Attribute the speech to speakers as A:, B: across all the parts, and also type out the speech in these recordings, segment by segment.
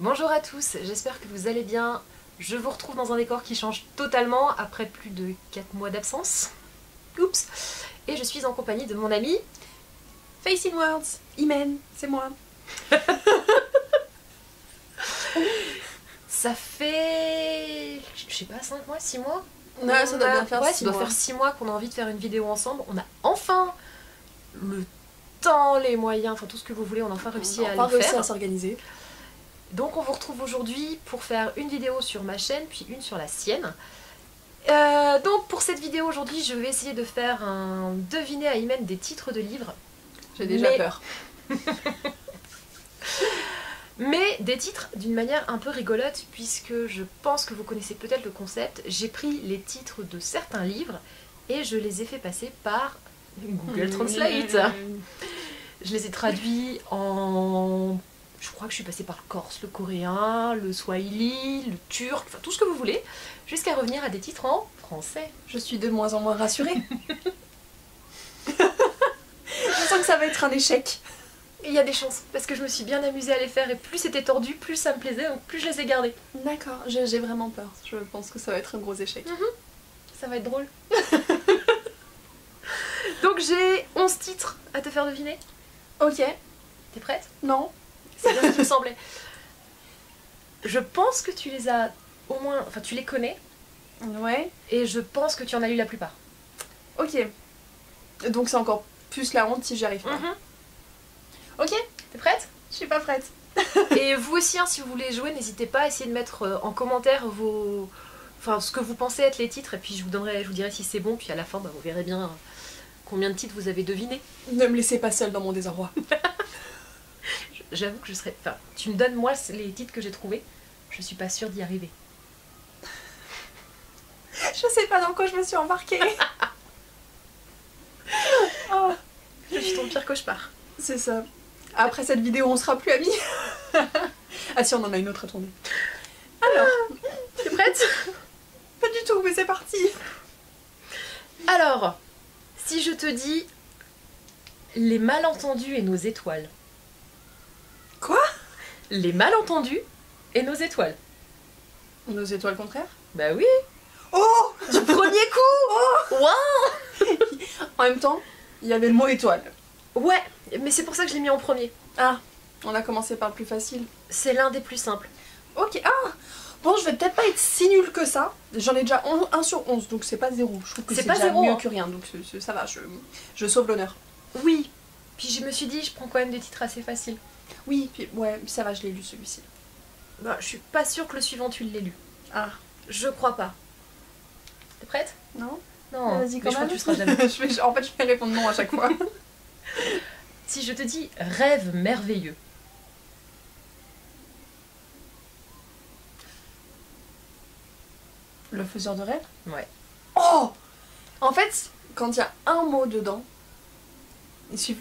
A: Bonjour à tous, j'espère que vous allez bien. Je vous retrouve dans un décor qui change totalement après plus de 4 mois d'absence. Oups. Et je suis en compagnie de mon ami
B: Facing Words, Imen, c'est moi.
A: Ça fait... je sais pas, 5 mois, 6 mois?
B: Ouais, ça doit bien faire 6 mois.
A: Ça doit faire 6 mois qu'on a envie de faire une vidéo ensemble. On a enfin le temps, les moyens, enfin tout ce que vous voulez, on a enfin réussi à le faire.
B: À s'organiser.
A: Donc on vous retrouve aujourd'hui pour faire une vidéo sur ma chaîne, puis une sur la sienne. Donc pour cette vidéo aujourd'hui, je vais essayer de faire un deviner à Imen des titres de livres.
B: J'ai déjà peur.
A: Mais des titres d'une manière un peu rigolote, puisque je pense que vous connaissez peut-être le concept. J'ai pris les titres de certains livres et je les ai fait passer par Google Translate. Je les ai traduits en... Je crois que je suis passée par le corse, le coréen, le swahili, le turc, enfin tout ce que vous voulez, jusqu'à revenir à des titres en français.
B: Je suis de moins en moins rassurée. Je sens que ça va être un échec.
A: Et il y a des chances, parce que je me suis bien amusée à les faire, et plus c'était tordu, plus ça me plaisait, donc plus je les ai gardés.
B: D'accord, j'ai vraiment peur. Je pense que ça va être un gros échec.
A: Ça va être drôle. Donc j'ai 11 titres à te faire deviner.
B: Ok.
A: T'es prête?
B: Non.
A: C'est bien ce qui me semblait. Je pense que tu les as au moins... Enfin, tu les connais.
B: Ouais.
A: Et je pense que tu en as lu la plupart.
B: Ok. Donc c'est encore plus la honte si j'y arrive pas. Ok.
A: T'es prête?
B: Je suis pas prête.
A: Et vous aussi, hein, si vous voulez jouer, n'hésitez pas à essayer de mettre en commentaire vos... Enfin, ce que vous pensez être les titres, et puis je vous dirai si c'est bon, puis à la fin, bah, vous verrez bien combien de titres vous avez deviné.
B: Ne me laissez pas seule dans mon désarroi.
A: J'avoue que je serais... Enfin, tu me donnes moi les titres que j'ai trouvés, je suis pas sûre d'y arriver.
B: Je sais pas dans quoi je me suis embarquée. Oh.
A: Je suis ton pire cauchemar.
B: C'est ça. Après cette vidéo, on sera plus amis. Ah si, on en a une autre à tourner. Alors,
A: t'es prête?
B: Pas du tout, mais c'est parti.
A: Alors, si je te dis les malentendus et nos étoiles.
B: Quoi?
A: Les malentendus et nos étoiles.
B: Nos étoiles contraires?
A: Bah oui.
B: Oh!
A: Du premier coup. Oh wow.
B: En même temps, il y avait le mot étoile.
A: Ouais, mais c'est pour ça que je l'ai mis en premier.
B: Ah, on a commencé par le plus facile.
A: C'est l'un des plus simples.
B: Ok, ah! Bon, je vais peut-être pas être si nulle que ça. J'en ai déjà 1 sur 11, donc c'est pas 0. Je trouve que c'est
A: pas
B: déjà
A: 0,
B: mieux
A: hein.
B: que rien, donc ça va, je sauve l'honneur.
A: Oui, puis je me suis dit, je prends quand même des titres assez faciles.
B: Oui, puis ouais, ça va, je l'ai lu celui-ci.
A: Bah, je suis pas sûre que le suivant tu l'aies lu.
B: Ah.
A: Je crois pas. T'es prête?
B: Non?
A: Non,
B: vas-y quand
A: mais je crois
B: même.
A: que tu seras jamais.
B: En fait, je vais répondre non à chaque fois.
A: Si je te dis rêve merveilleux.
B: Le faiseur de rêve?
A: Ouais.
B: Oh! En fait, quand il y a un mot dedans, il suffit...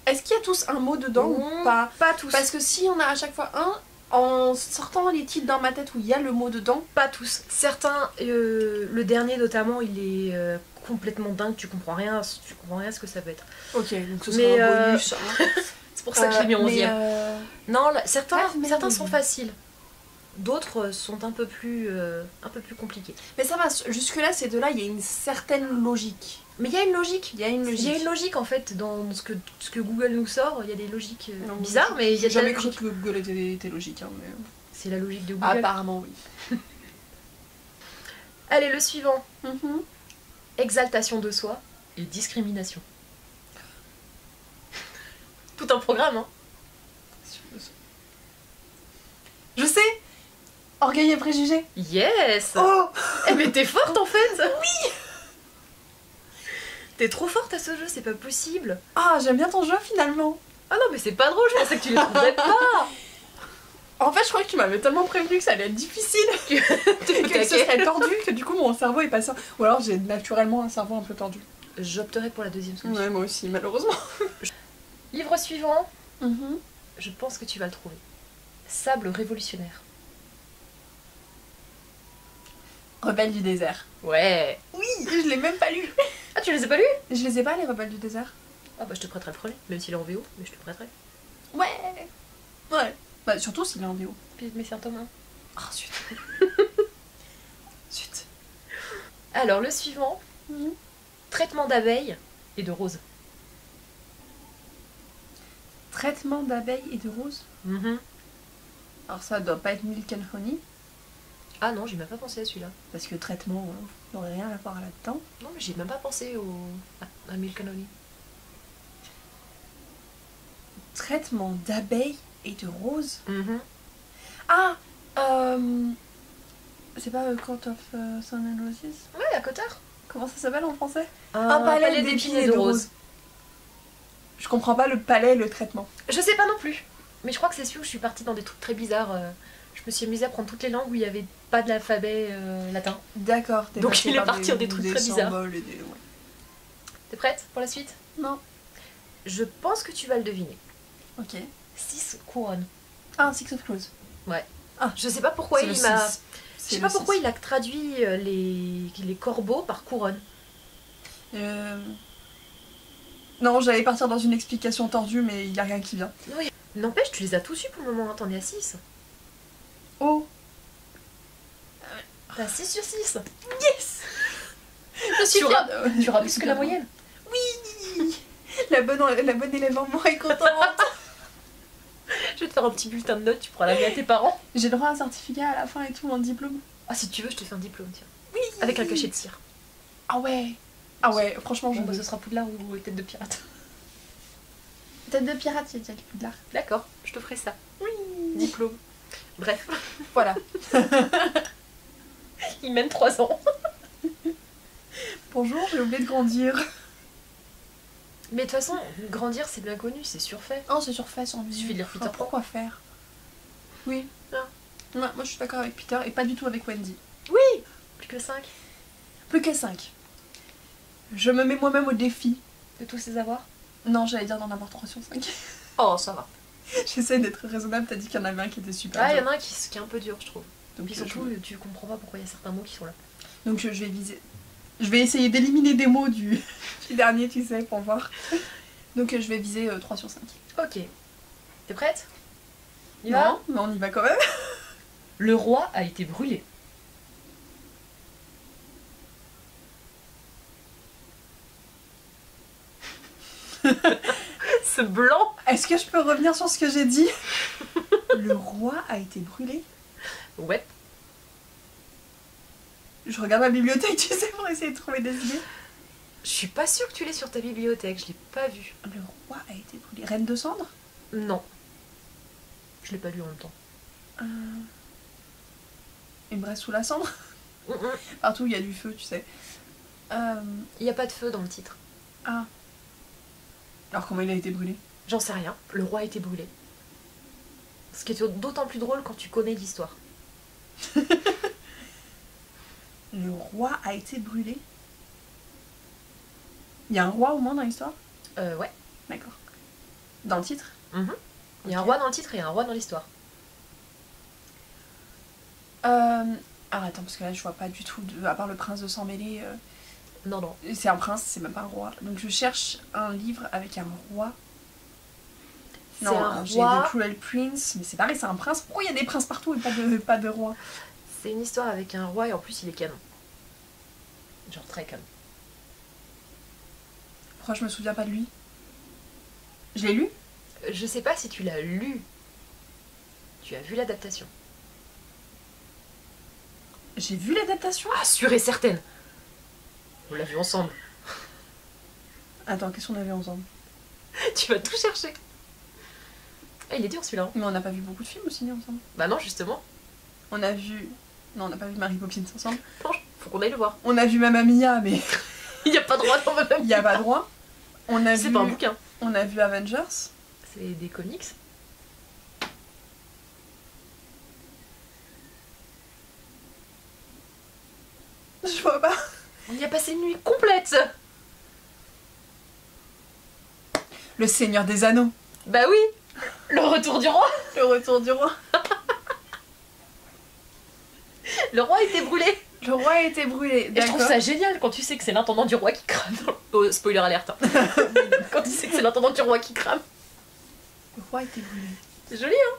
B: Est-ce qu'il y a tous un mot dedans ou pas?
A: Pas tous.
B: Parce que si on a à chaque fois un, en sortant les titres dans ma tête où il y a le mot dedans...
A: Pas tous. Certains, le dernier notamment, il est complètement dingue, tu comprends rien à ce que ça peut être.
B: Ok, donc ce sera un bonus. Hein.
A: C'est pour ça que je l'ai mis en 11e. Non, là, certains
B: oui.
A: sont faciles. D'autres sont un peu plus compliqués.
B: Mais ça va, jusque là, ces deux-là, il y a une certaine logique.
A: Mais il y a une logique.
B: Il y a une logique.
A: Il y a une logique en fait dans ce que Google nous sort. Il y a des logiques bizarres, mais il y a
B: jamais cru que Google était logique. Hein, mais...
A: C'est la logique de Google.
B: Apparemment, oui.
A: Allez, le suivant. Exaltation de soi et discrimination. Tout un programme, hein.
B: Je sais. Orgueil et préjugés.
A: Yes.
B: Oh.
A: Eh mais t'es forte en fait. Oui. T'es trop forte à ce jeu, c'est pas possible.
B: Ah, j'aime bien ton jeu finalement.
A: Ah non mais c'est pas drôle, je pensais que tu les trouverais pas.
B: En fait, je crois que tu m'avais tellement prévenu que ça allait être difficile que ce serait tordu que du coup mon cerveau est passé. Ou alors j'ai naturellement un cerveau un peu tordu.
A: J'opterai pour la deuxième solution.
B: Ouais, moi aussi, malheureusement.
A: Livre suivant. Je pense que tu vas le trouver. Sable révolutionnaire.
B: Rebelles du désert.
A: Ouais.
B: Oui, je l'ai même pas lu.
A: Ah, tu les as pas lus?
B: Je les ai pas, les Rebelles du désert.
A: Ah bah je te prêterai le premier, même s'il est en VO, mais je te le prêterai.
B: Ouais. Ouais. Bah, surtout s'il est en VO.
A: Mais c'est un tome 1.
B: Ah, zut. Zut.
A: Alors, le suivant. Traitement d'abeilles et de roses.
B: Traitement d'abeilles et de roses. Alors ça doit pas être Milk and Honey,
A: Ah non, j'ai même pas pensé à celui-là.
B: parce que traitement, il n'aurait rien à voir là-dedans.
A: Non, mais j'ai même pas pensé à Milk and Honey.
B: Traitement d'abeilles et de roses. Ah c'est pas Court of Sun and Roses?
A: Ouais, à Cotard.
B: Comment ça s'appelle en français?
A: Un palais d'épines et de roses.
B: Je comprends pas le palais et le traitement.
A: Je sais pas non plus. Mais je crois que c'est celui où je suis partie dans des trucs très bizarres. Je me suis amusée à prendre toutes les langues où il n'y avait pas de l'alphabet latin.
B: D'accord.
A: Donc il est parti dans des trucs très bizarres.
B: Ouais.
A: T'es prête pour la suite?
B: Non.
A: Je pense que tu vas le deviner.
B: Ok.
A: 6 couronnes.
B: Ah, Six of Crows.
A: Ouais.
B: Ah,
A: je sais pas pourquoi
B: c'est le
A: il m'a...
B: six.
A: Je sais pas pourquoi il a traduit les corbeaux par couronne.
B: Non, j'allais partir dans une explication tordue, mais il y a rien qui vient.
A: Oui. N'empêche, tu les as tous eus pour le moment, hein. T'en es à 6.
B: Oh.
A: T'as 6 sur 6.
B: Yes. Je suis fière de...
A: Tu auras plus que la moyenne.
B: Oui. La bonne élève en moi est contente.
A: Je vais te faire un petit bulletin de notes, tu pourras l'amener à tes parents.
B: J'ai droit à un certificat à la fin et tout, en diplôme.
A: Ah, si tu veux, je te fais un diplôme, tiens.
B: Oui.
A: Avec un cachet de cire.
B: Ah ouais. Ah ouais, franchement,
A: Bon,
B: je veux.
A: ce sera Poudlard ou tête de pirate.
B: Tête de pirate, c'est déjà le Poudlard.
A: D'accord, je te ferai ça.
B: Oui.
A: Diplôme. Bref.
B: Voilà.
A: Il mène 3 ans.
B: Bonjour, j'ai oublié de grandir.
A: Mais de toute façon, grandir, c'est bien connu, c'est surfait.
B: Oh, c'est surfait sur
A: Il suffit de lire Peter Pan.
B: Pourquoi faire? Oui.
A: Ah.
B: Ouais, moi je suis d'accord avec Peter et pas du tout avec Wendy.
A: Oui. Plus que 5
B: Plus que 5. Je me mets moi-même au défi.
A: de tous ces avoirs.
B: Non, j'allais dire d'en avoir 3 sur 5.
A: Oh, ça va.
B: J'essaie d'être raisonnable, t'as dit qu'il y en avait un qui était super.
A: Ah, il y
B: dur.
A: en a un qui est un peu dur, je trouve.
B: Donc,
A: Puis surtout, tu comprends pas pourquoi il y a certains mots qui sont là.
B: Donc je vais viser. Je vais essayer d'éliminer des mots du dernier, tu sais, pour voir. Donc je vais viser 3 sur 5.
A: Ok. T'es prête? Il va?
B: Non, mais on y va quand même.
A: Le roi a été brûlé. Ce blanc.
B: Est-ce que je peux revenir sur ce que j'ai dit? Le roi a été brûlé.
A: Ouais.
B: Je regarde ma bibliothèque, tu sais, pour essayer de trouver des idées.
A: Je suis pas sûre que tu l'aies sur ta bibliothèque, je l'ai pas vu.
B: Le roi a été brûlé. Reine de cendre?
A: Non. Je l'ai pas lu en même temps.
B: Une braise sous la cendre?
A: Mm.
B: Partout il y a du feu, tu sais.
A: Il y a pas de feu dans le titre.
B: Ah. Alors comment il a été brûlé?
A: J'en sais rien. Le roi a été brûlé. Ce qui est d'autant plus drôle quand tu connais l'histoire.
B: Le roi a été brûlé? Il y a un roi au moins dans l'histoire?
A: Ouais.
B: D'accord. Dans le titre?
A: Il y a un roi dans le titre et un roi dans l'histoire.
B: Ah attends, parce que là je vois pas du tout, à part le prince de sang mêlé.
A: Non, non.
B: C'est un prince, c'est même pas un roi. Donc je cherche un livre avec un roi.
A: C'est
B: Non,
A: un
B: j'ai
A: roi.
B: The Cruel Prince, mais c'est pareil, c'est un prince. Pourquoi il y a des princes partout et pas de roi?
A: C'est une histoire avec un roi et en plus il est canon. Genre très canon.
B: Pourquoi je me souviens pas de lui? Je l'ai lu?
A: Je sais pas si tu l'as lu. Tu as vu l'adaptation.
B: J'ai vu l'adaptation?
A: Ah, sûre et certaine. On l'a vu ensemble.
B: Attends, qu'est-ce qu'on avait ensemble?
A: Tu vas tout chercher. Ah, il est dur celui-là.
B: Mais on n'a pas vu beaucoup de films au ciné ensemble.
A: Bah non, justement.
B: On a vu... Non, on n'a pas vu Mary Poppins ensemble.
A: Non, faut qu'on aille le voir.
B: On a vu Mamma Mia, mais
A: Il n'y a pas de droit dans Madame.
B: il n'y a pas droit. On a
A: C'est
B: vu...
A: pas un bouquin.
B: On a vu Avengers.
A: C'est des comics.
B: Je vois pas.
A: On y a passé une nuit complète.
B: Le Seigneur des Anneaux.
A: Bah oui. Le retour du roi.
B: Le Retour du Roi.
A: Le roi a été brûlé.
B: Le roi a été brûlé.
A: Et je trouve ça génial quand tu sais que c'est l'intendant du roi qui crame. Oh, spoiler alerte. Hein. Quand tu sais que c'est l'intendant du roi qui crame.
B: Le roi a été brûlé.
A: C'est joli, hein.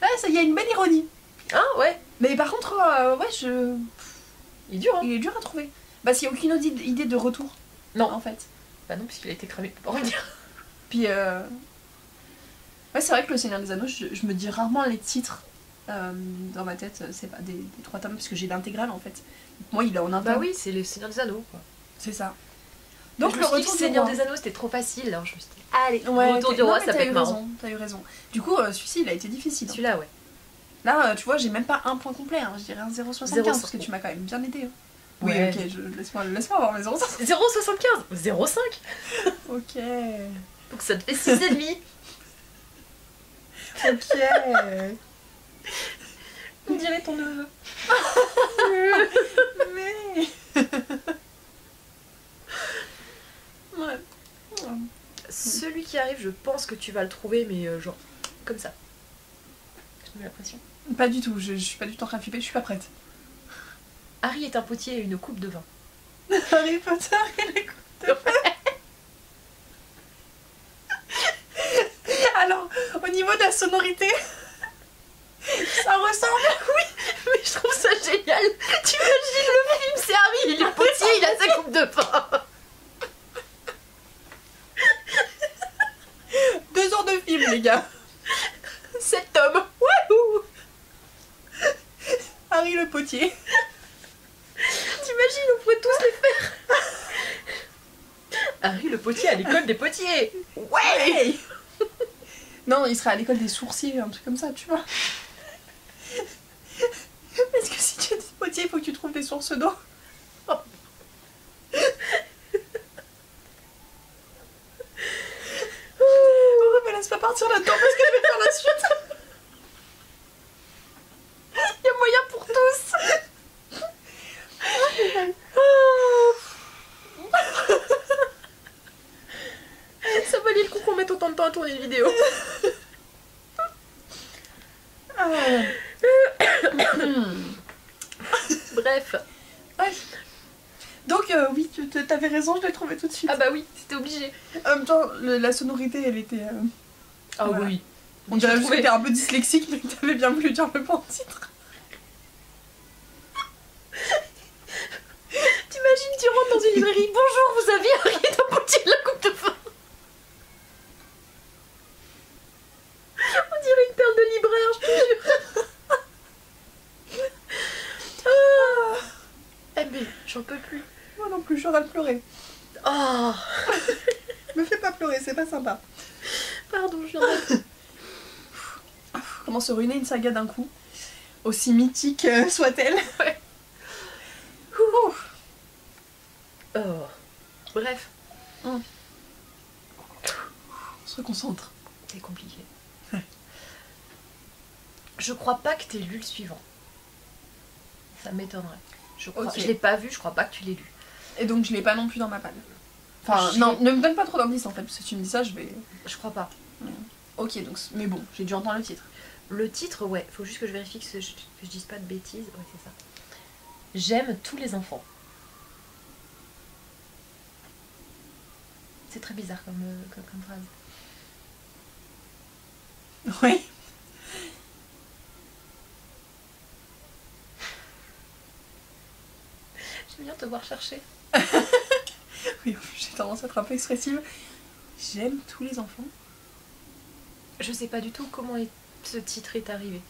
B: Ah, ça y a une belle ironie.
A: Hein, ouais.
B: Mais par contre, ouais,
A: Il est dur, hein.
B: il est dur à trouver. Bah, s'il n'y a aucune autre idée de retour.
A: Non.
B: En fait.
A: Bah non, puisqu'il a été cramé, il peut pas revenir.
B: Puis, ouais, c'est vrai que Le Seigneur des Anneaux, je me dis rarement les titres dans ma tête. C'est pas des 3 tomes, parce que j'ai l'intégrale en fait. Moi, il est en un tome.
A: Bah oui, c'est le Seigneur des Anneaux, quoi.
B: C'est ça.
A: Donc
B: Donc,
A: le
B: le retour du
A: Seigneur
B: roi.
A: des Anneaux, c'était trop facile. Alors je me suis dit, allez,
B: Ouais,
A: le retour du roi, ça peut être marrant.
B: raison, t'as eu raison. Du coup, celui-ci, il a été difficile. Hein.
A: Celui-là, ouais.
B: Là, tu vois, j'ai même pas un point complet. Hein. Je dirais un 0,75 parce que tu m'as quand même bien aidé. Hein. Oui,
A: Ouais.
B: ok, laisse-moi avoir mes 0,75.
A: 0,75 0,5
B: Ok.
A: Donc ça te fait 6,5.
B: Ok.
A: On dirait ton neveu.
B: Mais. Ouais.
A: Celui qui arrive, je pense que tu vas le trouver, mais genre, comme ça. Je me mets la pression.
B: Pas du tout, je suis pas du tout en train de flipper, je suis pas prête.
A: Harry est un potier et une coupe de vin.
B: Harry Potter et les coups de feu. Alors, au niveau de la sonorité, ça ressemble.
A: Mais je trouve ça génial. T'imagines le film, c'est Harry, il est potier, il a sa coupe de vin.
B: 2 heures de film, les gars.
A: 7 tomes. Wouhou.
B: Harry le potier.
A: T'imagines, on pourrait tous les faire. Harry le potier à l'école des potiers. Ouais.
B: Non, il serait à l'école des sourciers, un truc comme ça, tu vois. Parce que si tu es des potiers, il faut que tu trouves des sources d'eau. Oh, me laisse pas partir là-dedans parce que je vais faire la suite.
A: Il y a moyen pour tous. Ça valait le coup qu'on mette autant de temps à tourner une vidéo. Bref.
B: Ouais. Donc, oui, t'avais raison, je l'ai trouvé tout de suite.
A: Ah bah oui, c'était obligé.
B: En même temps, la sonorité, elle était.
A: Ah
B: voilà.
A: oui.
B: On
A: Je
B: dirait juste que
A: trouvais-
B: t'es un peu dyslexique, mais que t'avais bien voulu dire le bon titre.
A: T'imagines, tu rentres dans une librairie. Bonjour, vous avez Harry d'un potier de la coupe de vin. On dirait une perle de libraire, je te jure. Ah. Eh mais j'en peux plus.
B: Moi non plus, j'aurais pleurer.
A: Oh.
B: Me fais pas pleurer, c'est pas sympa.
A: Pardon, je viens de...
B: Comment se ruiner une saga d'un coup, aussi mythique soit-elle.
A: Ouais.
B: Ouh.
A: Oh. Bref,
B: On se concentre.
A: c'est compliqué. Je crois pas que t'aies lu le suivant. Ça m'étonnerait. Je crois...
B: Ok.
A: Je l'ai pas vu, je crois pas que tu l'aies lu.
B: Et donc je l'ai pas non plus dans ma palle. Enfin,
A: Je
B: non,
A: l'ai-
B: ne me donne pas trop d'indices en fait, parce que si tu me dis ça, je vais...
A: Je crois pas.
B: Ok, donc, mais bon, j'ai dû entendre le titre.
A: Le titre, ouais, faut juste que je vérifie que je dise pas de bêtises. Ouais, c'est ça. J'aime tous les enfants. C'est très bizarre comme phrase.
B: Oui.
A: J'aime bien te voir chercher.
B: Oui, j'ai tendance à être un peu expressive. J'aime tous les enfants.
A: Je sais pas du tout comment ce titre est arrivé.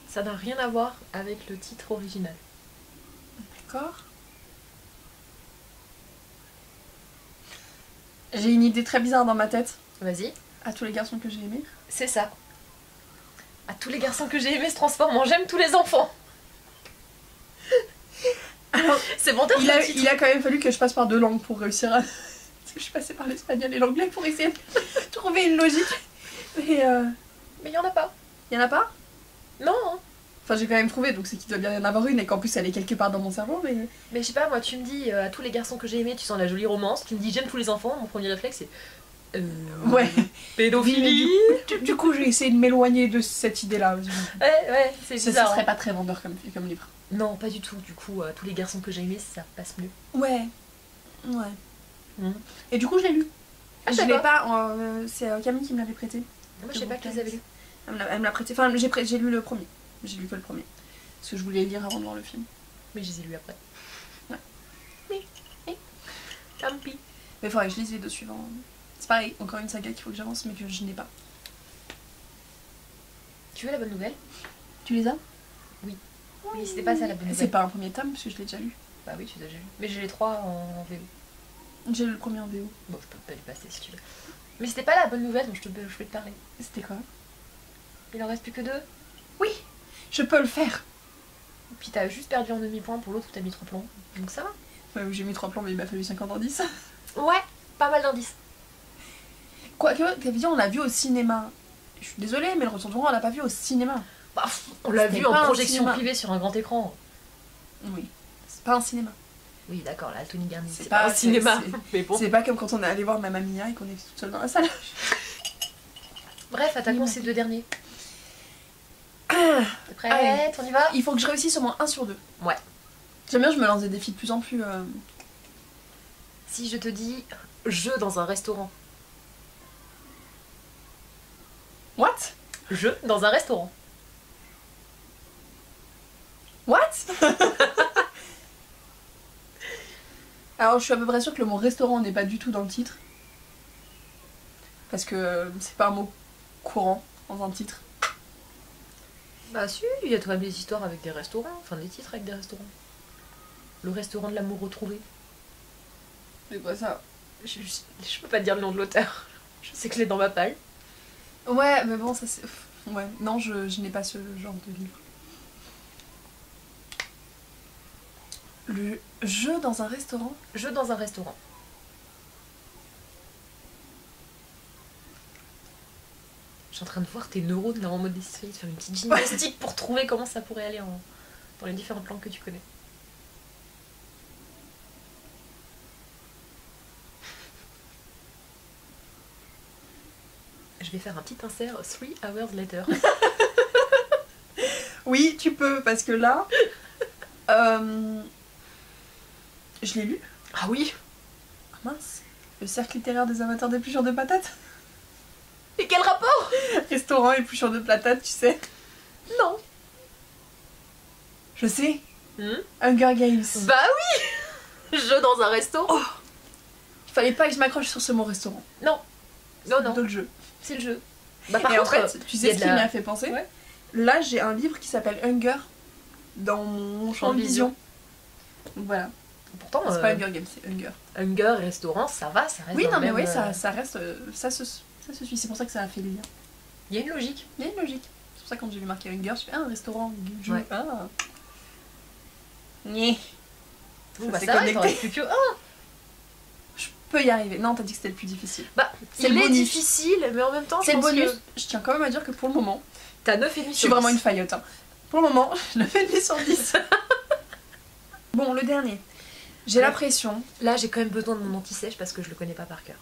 A: Ça n'a rien à voir avec le titre original.
B: D'accord. J'ai une idée très bizarre dans ma tête.
A: Vas-y.
B: À tous les garçons que j'ai aimés.
A: C'est ça. À tous les garçons que j'ai aimés se transforment en j'aime tous les enfants.
B: Alors,
A: C'est bon, t'as
B: il
A: le titre.
B: a quand même fallu que je passe par 2 langues pour réussir à... Parce que je suis passée par l'espagnol et l'anglais pour essayer de trouver une logique. Mais
A: Mais il y en a pas.
B: y en a pas.
A: Non. Hein.
B: Enfin, j'ai quand même trouvé, donc c'est qu'il doit bien y en avoir une et qu'en plus elle est quelque part dans mon cerveau, mais...
A: Mais je sais pas, moi tu me dis à tous les garçons que j'ai aimés, tu sens la jolie romance. Tu me dis j'aime tous les enfants, mon premier réflexe c'est...
B: Ouais.
A: Pédophilie.
B: Du coup, j'ai essayé de m'éloigner de cette idée-là.
A: Ouais, c'est
B: Ça
A: bizarre.
B: serait
A: hein.
B: pas très vendeur comme livre.
A: Non, pas du tout. Du coup, tous les garçons que j'ai aimés, ça passe mieux.
B: Ouais. Ouais.
A: Mhm.
B: Et du coup, je l'ai lu.
A: Ah,
B: je l'ai pas, c'est Camille qui me l'avait prêté.
A: Moi je sais pas que tu les avais lus.
B: Elle me l'a prêté, enfin j'ai lu le premier. J'ai lu que le premier. Parce que je voulais lire avant de voir le film.
A: Mais je les ai lus après.
B: Ouais.
A: Oui. Tant pis.
B: Mais il faudrait que je lise les deux suivants. C'est pareil, encore une saga qu'il faut que j'avance mais que je n'ai pas.
A: Tu veux la bonne nouvelle?
B: Tu les as?
A: Oui, c'était pas ça la bonne nouvelle.
B: C'est pas un premier tome parce que je l'ai déjà lu.
A: Bah oui, tu l'as déjà lu. Mais j'ai les 3 en VO.
B: J'ai lu le premier en VO.
A: Bon, je peux pas les passer si tu veux. Mais c'était pas la bonne nouvelle dont je vais te parler.
B: C'était quoi?
A: Il en reste plus que 2.
B: Oui, je peux le faire.
A: Et puis t'as juste perdu en demi-point pour l'autre où t'as mis 3 plans. Donc ça va.
B: Ouais, j'ai mis 3 plans mais il m'a fallu 50 indices.
A: Ouais, pas mal d'indices.
B: Quoique, t'as vu, on l'a vu au cinéma. Je suis désolée, mais le Retour du Roi, on l'a pas vu au cinéma.
A: Bah, on l'a vu en
B: pas un
A: projection
B: cinéma.
A: privée sur un grand écran.
B: Oui, c'est pas un cinéma.
A: Oui, d'accord, là, Tony Garnier,
B: C'est
A: c'est
B: pas-
A: pas un cinéma.
B: c'est-
A: Mais bon.
B: C'est pas comme quand on est allé voir Mamma Mia et qu'on est toute seule dans la salle.
A: Bref, attaquons
B: Oui,
A: ces 2 derniers.
B: Ah,
A: T'es prête?
B: Allez.
A: On y va?
B: il faut que je réussisse au moins 1 sur 2.
A: Ouais.
B: J'aime bien, je me lance des défis de plus en plus.
A: Si je te dis jeu dans un restaurant.
B: What?
A: Jeu dans un restaurant.
B: What? Alors, je suis à peu près sûre que le mot restaurant n'est pas du tout dans le titre. Parce que c'est pas un mot courant dans un titre.
A: Bah si, il y a quand même des histoires avec des restaurants, enfin des titres avec des restaurants. Le restaurant de l'amour retrouvé.
B: C'est quoi ça?
A: Je peux pas te dire le nom de l'auteur. Je sais que je l'ai dans ma palle.
B: Ouais, mais bon, ça c'est. Ouais, non, je n'ai pas ce genre de livre. Le jeu dans un restaurant?
A: Jeu dans un restaurant. Je suis en train de voir tes neurones là en mode essayer de faire une petite gymnastique pour trouver comment ça pourrait aller dans les différentes langues que tu connais. Je vais faire un petit insert 3 hours later.
B: Oui, tu peux, parce que là. Je l'ai lu.
A: Ah oui.
B: Ah mince. Le cercle littéraire des amateurs d'épluchures de patates.
A: Et quel rapport?
B: Restaurant épluchures de patates, tu sais.
A: Non.
B: Je sais.
A: Hmm.
B: Hunger Games.
A: Bah oui. Jeu dans un resto.
B: Oh. Il fallait pas que je m'accroche sur ce mot restaurant.
A: Non. Non, non.
B: Plutôt le jeu.
A: C'est le jeu. Bah par
B: Et
A: contre,
B: en fait, tu
A: il y
B: sais
A: a
B: ce
A: de
B: qui
A: la-
B: m'y a fait penser?
A: Ouais.
B: Là, j'ai un livre qui s'appelle Hunger dans mon champ de vision. Donc voilà.
A: Pourtant,
B: C'est pas Hunger Games, c'est Hunger.
A: Hunger, restaurant, ça va, ça reste
B: Oui,
A: dans
B: non,
A: le
B: mais
A: même,
B: oui, ça reste. Ça se suit. C'est pour ça que ça a fait le lien.
A: Il y a une logique.
B: Il y a une logique. C'est pour ça que quand j'ai vu marqué Hunger, je fais un restaurant. Je...
A: Ouais.
B: Ah. Nyeh.
A: Bon,
B: Ça
A: bah
B: s'est
A: ça va, il
B: connecté.
A: t'en reste plus que un.
B: Je peux y arriver. Non, t'as dit que c'était le plus difficile.
A: Bah,
B: C'est
A: il
B: le
A: est
B: bonus.
A: difficile, mais en même temps, je
B: C'est le
A: pense
B: bonus.
A: que
B: Je tiens quand même à dire que pour le moment,
A: t'as 9,5 sur
B: je suis vraiment
A: 10.
B: une faillotte. Hein. Pour le moment, je le fais 10 sur 10. Bon, le dernier. J'ai
A: Ouais.
B: l'impression.
A: Là, j'ai quand même besoin de mon anti-sèche parce que je le connais pas par cœur.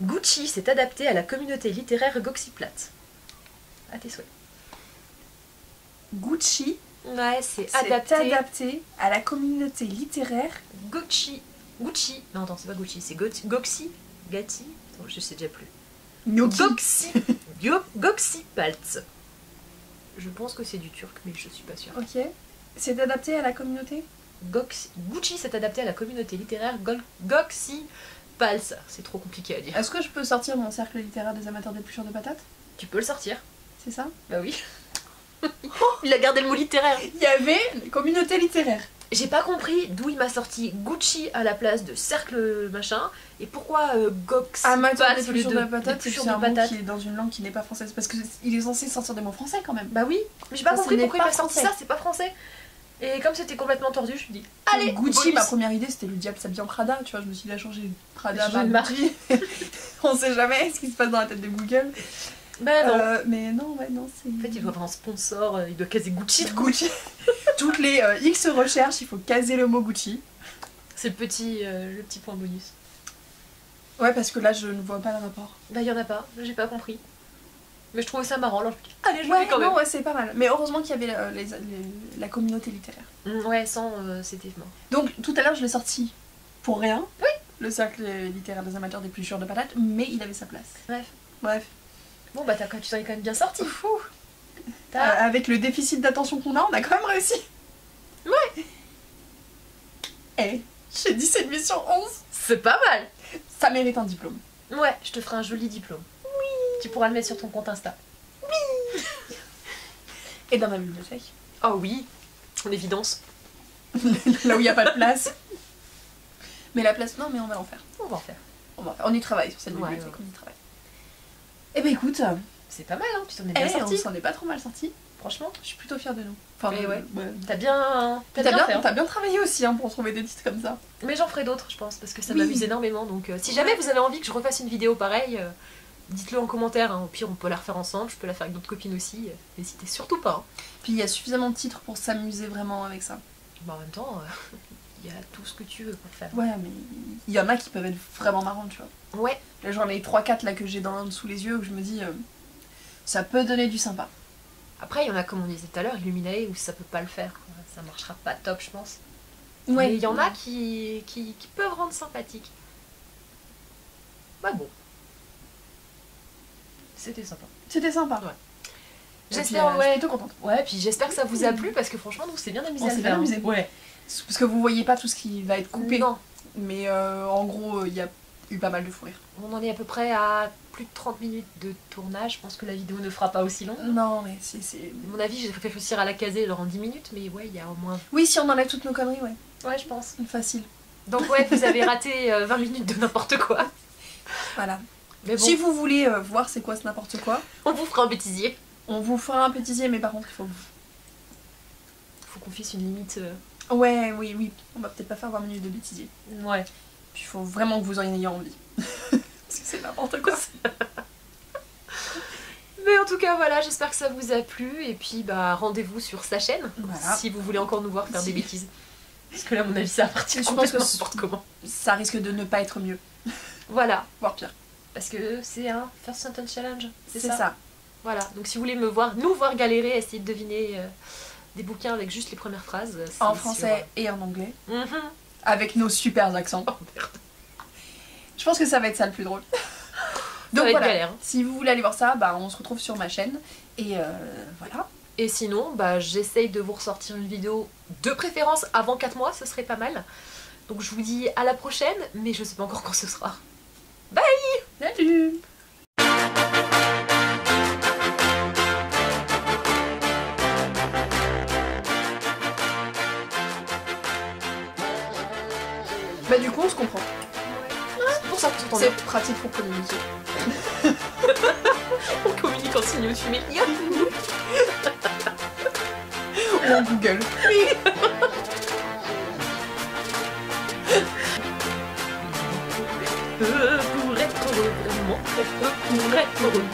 A: Gucci s'est adapté à la communauté littéraire Goxiplate. À tes souhaits.
B: Gucci
A: Ouais, c'est
B: s'est adapté à la communauté littéraire.
A: Gucci. Non, attends, c'est pas Gucci, c'est Goxi. Gatti. Attends, je sais déjà plus.
B: Gnocchi.
A: Goxipalt. Je pense que c'est du turc, mais je suis pas sûre.
B: Ok. C'est adapté à la communauté.
A: Gucci s'est adapté à la communauté littéraire Goxipalt. C'est trop compliqué à dire.
B: Est-ce que je peux sortir mon cercle littéraire des amateurs d'épluchures de patates?
A: Tu peux le sortir.
B: C'est ça?
A: Bah oui. Il a gardé le mot littéraire.
B: Il y avait les communautés littéraires.
A: J'ai pas compris d'où il m'a sorti Gucci à la place de cercle machin et pourquoi Goxipalt
B: Amateur
A: au lieu
B: d'épluchures de patates, c'est
A: d'épluchures
B: un
A: de
B: mot
A: patates.
B: qui est dans une langue qui n'est pas française. Parce qu'il est censé sortir des mots français quand même.
A: Bah oui, mais j'ai pas
B: Ça,
A: compris
B: ce n'est
A: pourquoi il
B: pas
A: m'a sorti
B: français.
A: ça, c'est pas français. Et comme c'était complètement tordu, je me suis dit, allez,
B: Gucci,
A: bonus.
B: ma première idée c'était le diable s'habille en Prada, tu vois, je me suis dit à changer Prada
A: Changer
B: par
A: de
B: Gucci. On sait jamais ce qui se passe dans la tête de Google.
A: Bah non.
B: Mais non, ouais, non, c'est.
A: En fait, il doit avoir un sponsor, il doit caser Gucci.
B: Gucci. Toutes les X recherches, il faut caser le mot Gucci.
A: C'est le petit point bonus.
B: Ouais, parce que là je ne vois pas le rapport.
A: Bah y en a pas, j'ai pas compris. Mais je trouvais ça marrant, alors je me dis, allez, je le
B: Ouais,
A: mets quand même.
B: non, ouais, c'est pas mal. Mais heureusement qu'il y avait la communauté littéraire.
A: Ouais, sans, c'était mort.
B: Donc tout à l'heure je l'ai sorti pour rien. le cercle littéraire des amateurs des plus de patates, mais il avait sa place. Bref.
A: Bon bah tu t'en es quand même bien sorti.
B: Fou. Avec le déficit d'attention qu'on a, on a quand même réussi.
A: Ouais.
B: Eh, j'ai 17 sur 11.
A: C'est pas mal.
B: Ça mérite un diplôme.
A: Ouais, je te ferai un joli diplôme. Oui. Tu pourras le mettre sur ton compte Insta.
B: Oui. Et dans ma bibliothèque.
A: Oh oui, en évidence.
B: Là où il n'y a pas de place. Mais la place, non, mais on va en faire.
A: On va en faire.
B: On y travaille sur cette bibliothèque, on y travaille. Eh ben écoute,
A: c'est pas mal, hein, tu t'en es bien sorti.
B: On s'en est pas trop mal sorti.
A: Franchement,
B: je suis plutôt fière de nous. Enfin,
A: ouais.
B: Ouais.
A: T'as bien fait.
B: T'as bien travaillé aussi hein, pour trouver des titres comme ça.
A: Mais j'en ferai d'autres, je pense, parce que ça m'amuse énormément. Donc si jamais vous avez envie que je refasse une vidéo pareille, dites-le en commentaire. Hein. Au pire, on peut la refaire ensemble. Je peux la faire avec d'autres copines aussi. N'hésitez surtout pas. Hein.
B: Puis il y a suffisamment de titres pour s'amuser vraiment avec ça.
A: Bah, en même temps, il y a tout ce que tu veux pour faire.
B: Ouais, mais il y en a qui peuvent être vraiment marrants, tu vois.
A: Ouais.
B: Là, genre les 3-4 là que j'ai sous les yeux où je me dis, ça peut donner du sympa.
A: Après, il y en a, comme on disait tout à l'heure, Illuminae, où ça peut pas le faire. Quoi. Ça marchera pas top, je pense.
B: Ouais.
A: Mais il y en a qui peuvent rendre sympathique. Bah bon. C'était sympa.
B: C'était sympa.
A: Ouais. J'espère,
B: je suis plutôt contente.
A: Ouais, puis j'espère que ça vous a plu parce que franchement, nous, c'est bien amusé.
B: On s'est bien amusé.
A: Ouais.
B: Parce que vous voyez pas tout ce qui va être coupé.
A: Non.
B: Mais en gros, il y a eu pas mal de fou rire.
A: On en est à peu près à plus de 30 minutes de tournage. Je pense que la vidéo ne fera pas aussi long.
B: Non, mais c'est...
A: À mon avis, j'ai réfléchir à la caser genre en 10 minutes, mais ouais, il y a au moins...
B: Oui, si on enlève toutes nos conneries, ouais.
A: Ouais, je pense.
B: Facile.
A: Donc ouais, vous avez raté 20 minutes de n'importe quoi.
B: Voilà.
A: Mais bon.
B: Si vous voulez voir c'est quoi ce n'importe quoi...
A: On vous fera un bêtisier.
B: On vous fera un bêtisier, mais par contre, il faut
A: qu'on fixe une limite...
B: Ouais, oui. On va peut-être pas faire 20 minutes de bêtisier.
A: Ouais.
B: Puis il faut vraiment que vous en ayez envie. Parce que c'est n'importe quoi.
A: Mais en tout cas, voilà, j'espère que ça vous a plu. Et puis, bah, rendez-vous sur sa chaîne. Voilà. Si vous voulez encore nous voir faire des bêtises. Parce que là, à mon avis, ça va partir complètement n'importe comment.
B: Ça risque de ne pas être mieux.
A: Voilà.
B: Voire pire.
A: Parce que c'est un First Sentence Challenge.
B: C'est ça.
A: Voilà. Donc si vous voulez nous voir galérer, essayer de deviner des bouquins avec juste les premières phrases.
B: En français et en anglais. Avec nos super accents.
A: Oh merde.
B: Je pense que ça va être ça le plus drôle. Donc voilà, galère. Si vous voulez aller voir ça, bah, on se retrouve sur ma chaîne. Et voilà.
A: Et sinon, bah, j'essaye de vous ressortir une vidéo de préférence avant 4 mois, ce serait pas mal. Donc je vous dis à la prochaine, mais je sais pas encore quand ce sera. Bye!
B: Salut! Bah du coup on se comprend.
A: C'est pour ça que tu
B: c'est pratique pour communiquer.
A: On communique en signaux numériques.
B: Ou en Google.
A: Oui. Pour être heureux, vraiment, pour être heureux.